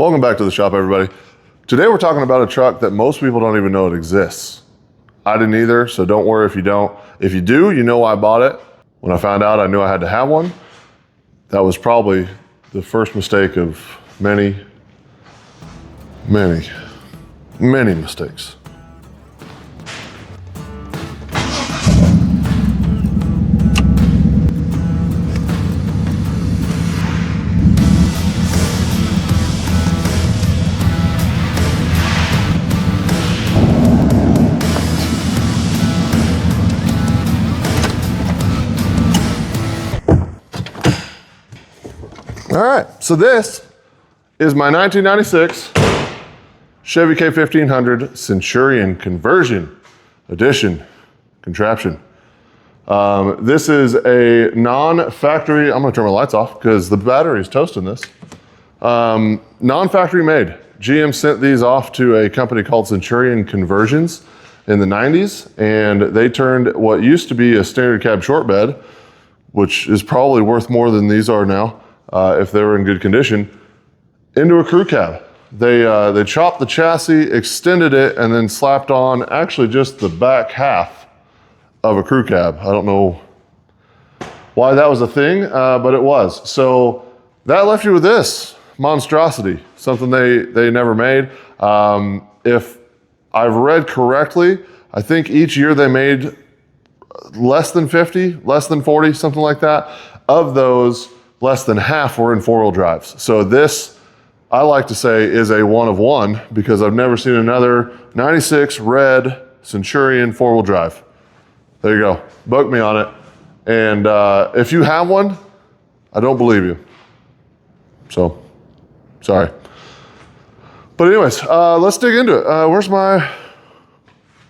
Welcome back to the shop, everybody. Today we're talking about a truck that most people don't even know it exists. I didn't either, so don't worry if you don't. If you do, you know why I bought it. When I found out I knew I had to have one. That was probably the first mistake of many mistakes. All right, so this is my 1996 Chevy K1500 Centurion conversion edition contraption. This is a non-factory, I'm gonna turn my lights off because the battery is toasting this. Non-factory made. GM sent these off to a company called Centurion Conversions in the 90s, and they turned what used to be a standard cab short bed, which is probably worth more than these are now, if they were in good condition, into a crew cab. They chopped the chassis, extended it, and then slapped on actually just the back half of a crew cab. I don't know why that was a thing, but it was. So that left you with this monstrosity, something they never made. If I've read correctly, I think each year they made less than 50, less than 40, something like that. Of those, less than half were in four-wheel drives. So this, I like to say, is a one of one because I've never seen another 96 red Centurion four-wheel drive. There you go, book me on it. And if you have one, I don't believe you. So, sorry. But anyways, let's dig into it. How'd my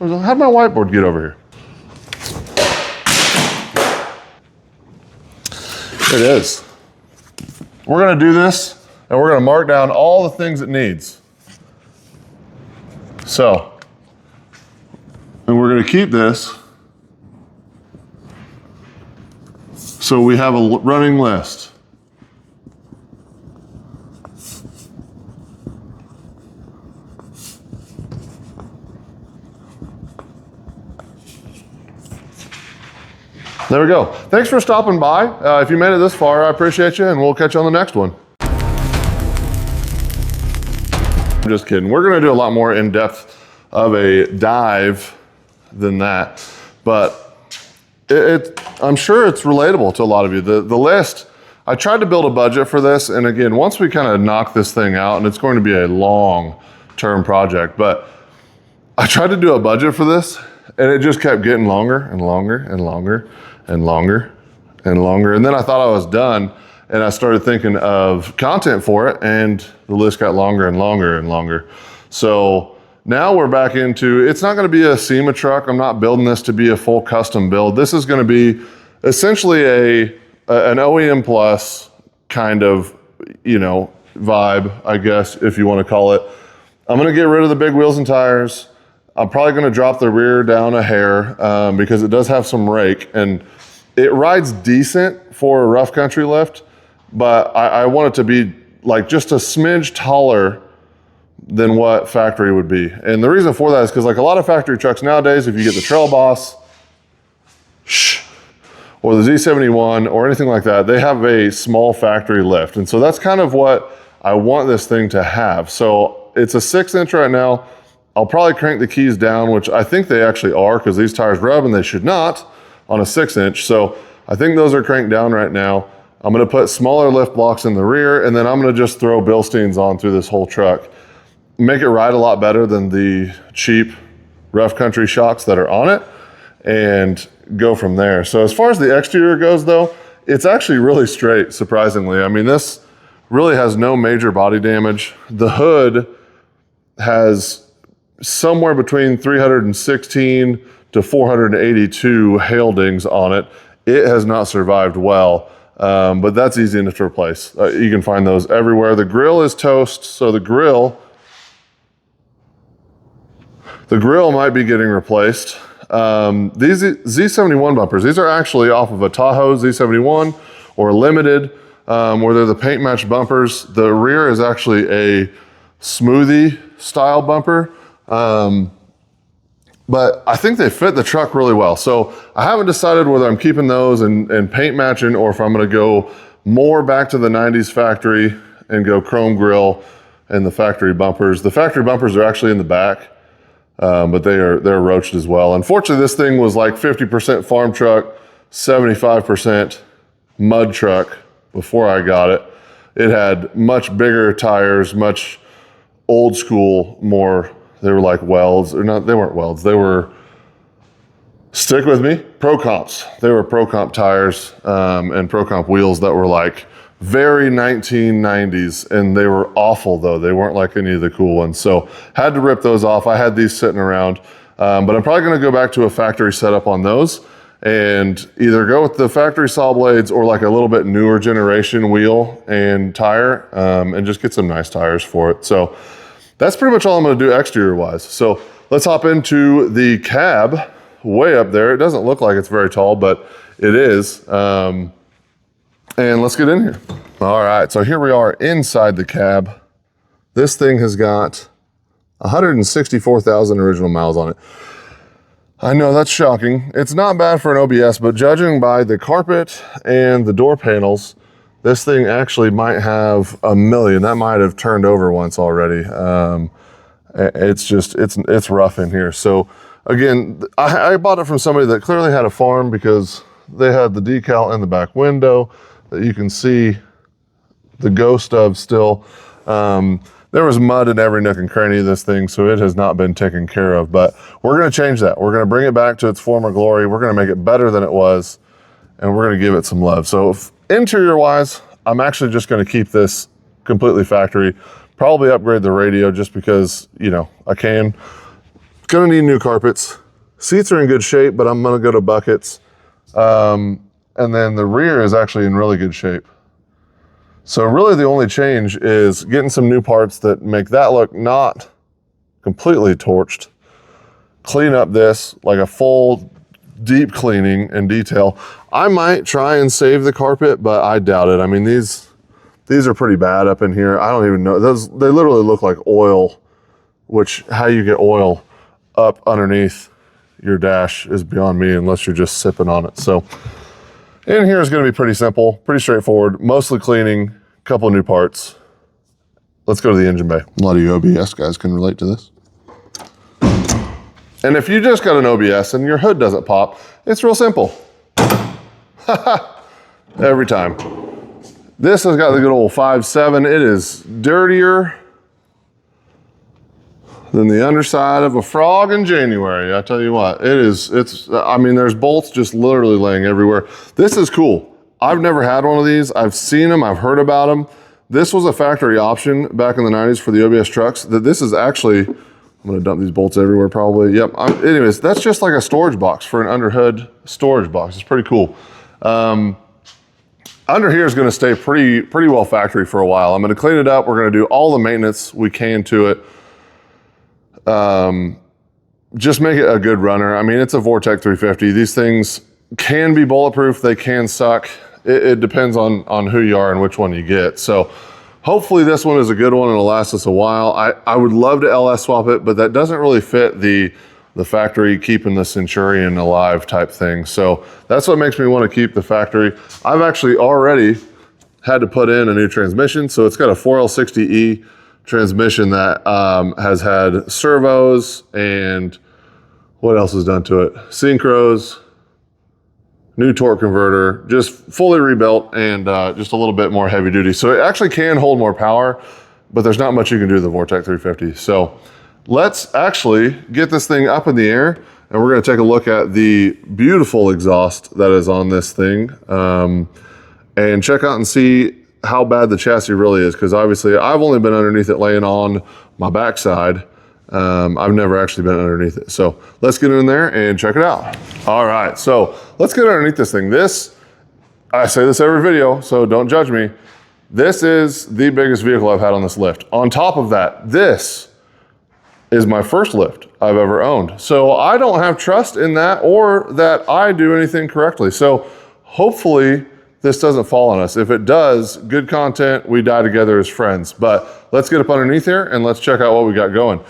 whiteboard get over here? There it is. We're gonna do this and we're gonna mark down all the things it needs. So, and we're gonna keep this so we have a running list. There we go. Thanks for stopping by. If you made it this far, I appreciate you, and we'll catch you on the next one. I'm just kidding. We're gonna do a lot more in-depth of a dive than that, but I'm sure it's relatable to a lot of you. The list, I tried to build a budget for this, and again, once we kind of knock this thing out, and it's going to be a long-term project, but I tried to do a budget for this, and it just kept getting longer and longer and longer and longer and longer. And then I thought I was done, and I started thinking of content for it, and the list got longer and longer and longer. So now we're back into, it's not gonna be a SEMA truck. I'm not building this to be a full custom build. This is gonna be essentially an OEM plus kind of, vibe, I guess, if you wanna call it. I'm gonna get rid of the big wheels and tires. I'm probably gonna drop the rear down a hair because it does have some rake, and it rides decent for a rough country lift, but I want it to be like just a smidge taller than what factory would be. And the reason for that is because like a lot of factory trucks nowadays, if you get the Trail Boss or the Z71 or anything like that, they have a small factory lift. And so that's kind of what I want this thing to have. So it's a 6-inch right now. I'll probably crank the keys down, which I think they actually are because these tires rub and they should not on a 6-inch. So I think those are cranked down right now. I'm gonna put smaller lift blocks in the rear, and then I'm gonna just throw Bilsteins on through this whole truck. Make it ride a lot better than the cheap rough country shocks that are on it, and go from there. So as far as the exterior goes though, it's actually really straight, surprisingly. I mean, this really has no major body damage. The hood has somewhere between 316 to 482 hail dings on it. It has not survived well, but that's easy enough to replace. You can find those everywhere. The grill is toast, so the grill might be getting replaced. These Z71 bumpers, these are actually off of a Tahoe Z71 or Limited. where they're the paint match bumpers. The rear is actually a smoothie style bumper. But I think they fit the truck really well. So I haven't decided whether I'm keeping those and paint matching, or if I'm gonna go more back to the 90s factory and go chrome grille and the factory bumpers. The factory bumpers are actually in the back, but they're roached as well. Unfortunately, this thing was like 50% farm truck, 75% mud truck before I got it. It had much bigger tires, much old school, more, they were like welds, or not, they weren't welds, they were, stick with me, Pro Comps. They were Pro Comp tires and Pro Comp wheels that were like very 1990s, and they were awful though. They weren't like any of the cool ones. So had to rip those off. I had these sitting around, but I'm probably gonna go back to a factory setup on those and either go with the factory saw blades or like a little bit newer generation wheel and tire, and just get some nice tires for it. So that's pretty much all I'm gonna do exterior wise. So let's hop into the cab way up there. It doesn't look like it's very tall, but it is. And let's get in here. All right, so here we are inside the cab. This thing has got 164,000 original miles on it. I know that's shocking. It's not bad for an OBS, but judging by the carpet and the door panels, this thing actually might have 1 million. That might have turned over once already. It's rough in here. So again, I bought it from somebody that clearly had a farm, because they had the decal in the back window that you can see the ghost of still. There was mud in every nook and cranny of this thing, so it has not been taken care of, but we're gonna change that. We're gonna bring it back to its former glory. We're gonna make it better than it was, and we're gonna give it some love. So interior wise, I'm actually just gonna keep this completely factory, probably upgrade the radio just because, you know, I can. Gonna need new carpets. Seats are in good shape, but I'm gonna go to buckets. And then the rear is actually in really good shape. So really the only change is getting some new parts that make that look not completely torched. Clean up this, like a full deep cleaning and detail. I might try and save the carpet, but I doubt it. I mean, these are pretty bad up in here. I don't even know. They literally look like oil, which how you get oil up underneath your dash is beyond me unless you're just sipping on it. So in here is going to be pretty simple, pretty straightforward, mostly cleaning, a couple of new parts. Let's go to the engine bay. A lot of you OBS guys can relate to this. And if you just got an OBS and your hood doesn't pop, it's real simple. Every time. This has got the good old 5.7. It is dirtier than the underside of a frog in January. I tell you what, I mean, there's bolts just literally laying everywhere. This is cool. I've never had one of these. I've seen them, I've heard about them. This was a factory option back in the 90s for the OBS trucks. That this is actually, I'm gonna dump these bolts everywhere probably. Yep, anyways, that's just like a storage box for an underhood storage box. It's pretty cool. Under here is gonna stay pretty well factory for a while. I'm gonna clean it up. We're gonna do all the maintenance we can to it. Just make it a good runner. I mean, it's a Vortec 350. These things can be bulletproof. They can suck. It depends on who you are and which one you get. So hopefully this one is a good one and it'll last us a while. I would love to LS swap it, but that doesn't really fit the factory keeping the Centurion alive type thing. So that's what makes me want to keep the factory. I've actually already had to put in a new transmission. So it's got a 4L60E transmission that has had servos and what else is done to it? Synchros, new torque converter, just fully rebuilt and just a little bit more heavy duty. So it actually can hold more power, but there's not much you can do with the Vortec 350. So let's actually get this thing up in the air and we're gonna take a look at the beautiful exhaust that is on this thing and check out and see how bad the chassis really is, because obviously I've only been underneath it laying on my backside. I've never actually been underneath it. So let's get in there and check it out. All right, so let's get underneath this thing. I say this every video, so don't judge me. This is the biggest vehicle I've had on this lift. On top of that, this is my first lift I've ever owned. So I don't have trust in that or that I do anything correctly. So hopefully this doesn't fall on us. If it does, good content, we die together as friends. But let's get up underneath here and let's check out what we got going.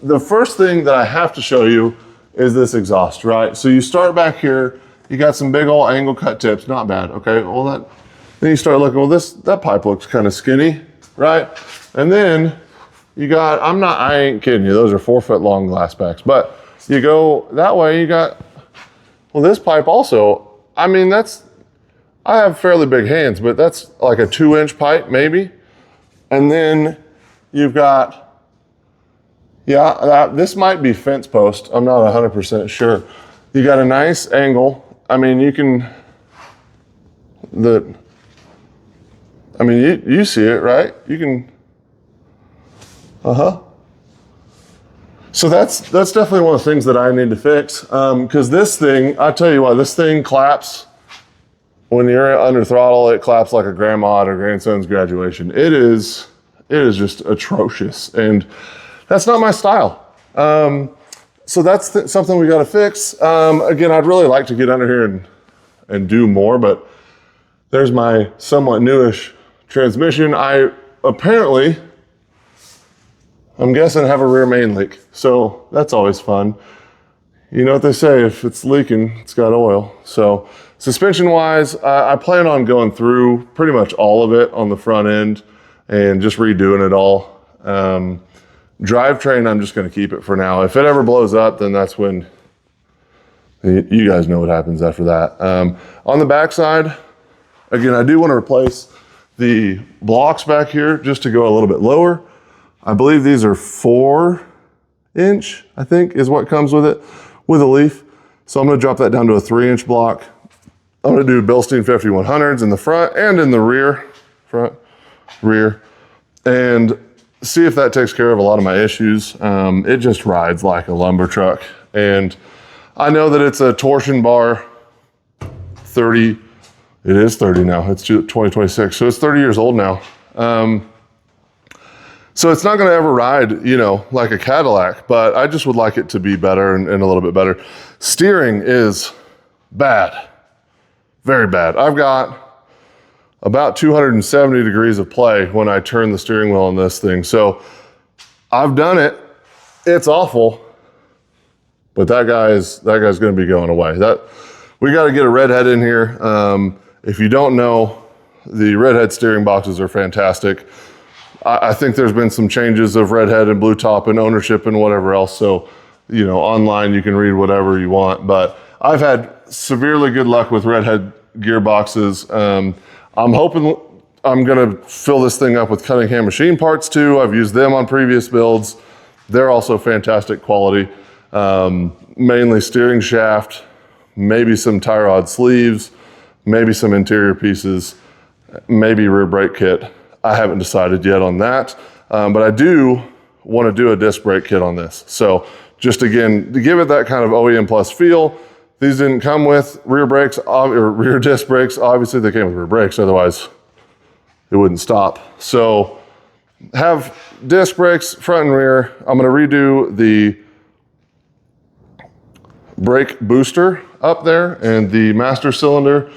The first thing that I have to show you is this exhaust, right? So you start back here, you got some big old angle cut tips, not bad, okay? Well, then you start looking, well, that pipe looks kind of skinny, right? And then you got, I ain't kidding you, those are 4 foot long glass backs, but you go that way, you got, well, this pipe also, I mean, I have fairly big hands, but that's like a 2-inch pipe maybe. And then you've got, this might be fence post. I'm not 100% sure. You got a nice angle. I mean, you see it, right? You can, So that's definitely one of the things that I need to fix. Because this thing, I tell you what, this thing claps. When you're under throttle, it claps like a grandma at her grandson's graduation. It is just atrocious, and that's not my style. So that's something we got to fix. Again, I'd really like to get under here and do more, but there's my somewhat newish transmission. I apparently, I'm guessing, have a rear main leak, so that's always fun. You know what they say, if it's leaking, it's got oil. So suspension-wise, I plan on going through pretty much all of it on the front end and just redoing it all. Drivetrain, I'm just gonna keep it for now. If it ever blows up, then that's when, you guys know what happens after that. On the backside, again, I do wanna replace the blocks back here just to go a little bit lower. I believe these are 4-inch, I think, is what comes with it, with a leaf. So I'm gonna drop that down to a 3-inch block. I'm gonna do Bilstein 5100s in the front and in the rear, and see if that takes care of a lot of my issues. It just rides like a lumber truck. And I know that it's a torsion bar 30, it is 30 now, it's 2026, so it's 30 years old now. So it's not gonna ever ride, like a Cadillac, but I just would like it to be better and a little bit better. Steering is bad, very bad. I've got about 270 degrees of play when I turn the steering wheel on this thing. So I've done it, it's awful, but that guy's gonna be going away. We gotta get a redhead in here. If you don't know, the redhead steering boxes are fantastic. I think there's been some changes of redhead and blue top and ownership and whatever else. So, online you can read whatever you want, but I've had severely good luck with redhead gearboxes. I'm hoping I'm gonna fill this thing up with Cunningham machine parts too. I've used them on previous builds. They're also fantastic quality. Mainly steering shaft, maybe some tie rod sleeves, maybe some interior pieces, maybe rear brake kit. I haven't decided yet on that, but I do want to do a disc brake kit on this. So just again, to give it that kind of OEM plus feel, these didn't come with rear brakes or rear disc brakes. Obviously they came with rear brakes, otherwise it wouldn't stop. So have disc brakes front and rear. I'm gonna redo the brake booster up there and the master cylinder,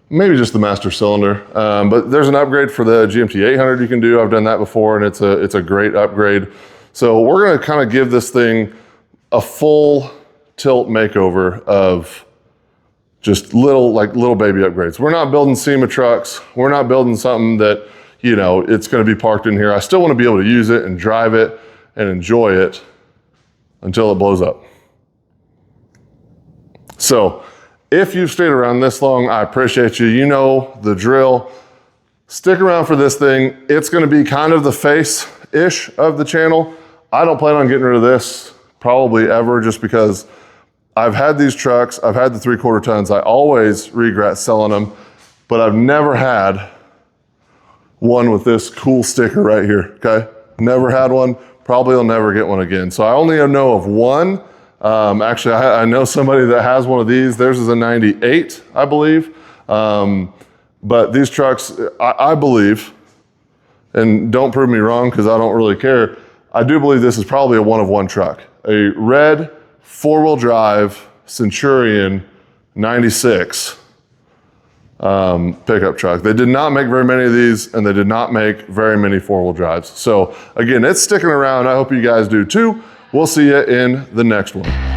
maybe just the master cylinder. But there's an upgrade for the GMT 800 you can do. I've done that before and it's a great upgrade. So we're gonna kind of give this thing a full tilt makeover of just little baby upgrades. We're not building SEMA trucks. We're not building something that, it's gonna be parked in here. I still wanna be able to use it and drive it and enjoy it until it blows up. So if you've stayed around this long, I appreciate you. You know the drill. Stick around for this thing. It's gonna be kind of the face-ish of the channel. I don't plan on getting rid of this probably ever, just because I've had these trucks, I've had the 3/4 tons. I always regret selling them, but I've never had one with this cool sticker right here, okay? Never had one, probably will never get one again. So I only know of one. Actually, I know somebody that has one of these. Theirs is a 98, I believe. But these trucks, I believe, and don't prove me wrong because I don't really care, I do believe this is probably a one-of-one truck. A red 4-wheel drive Centurion 96 pickup truck. They did not make very many of these, and they did not make very many four-wheel drives. So again, it's sticking around. I hope you guys do too. We'll see you in the next one.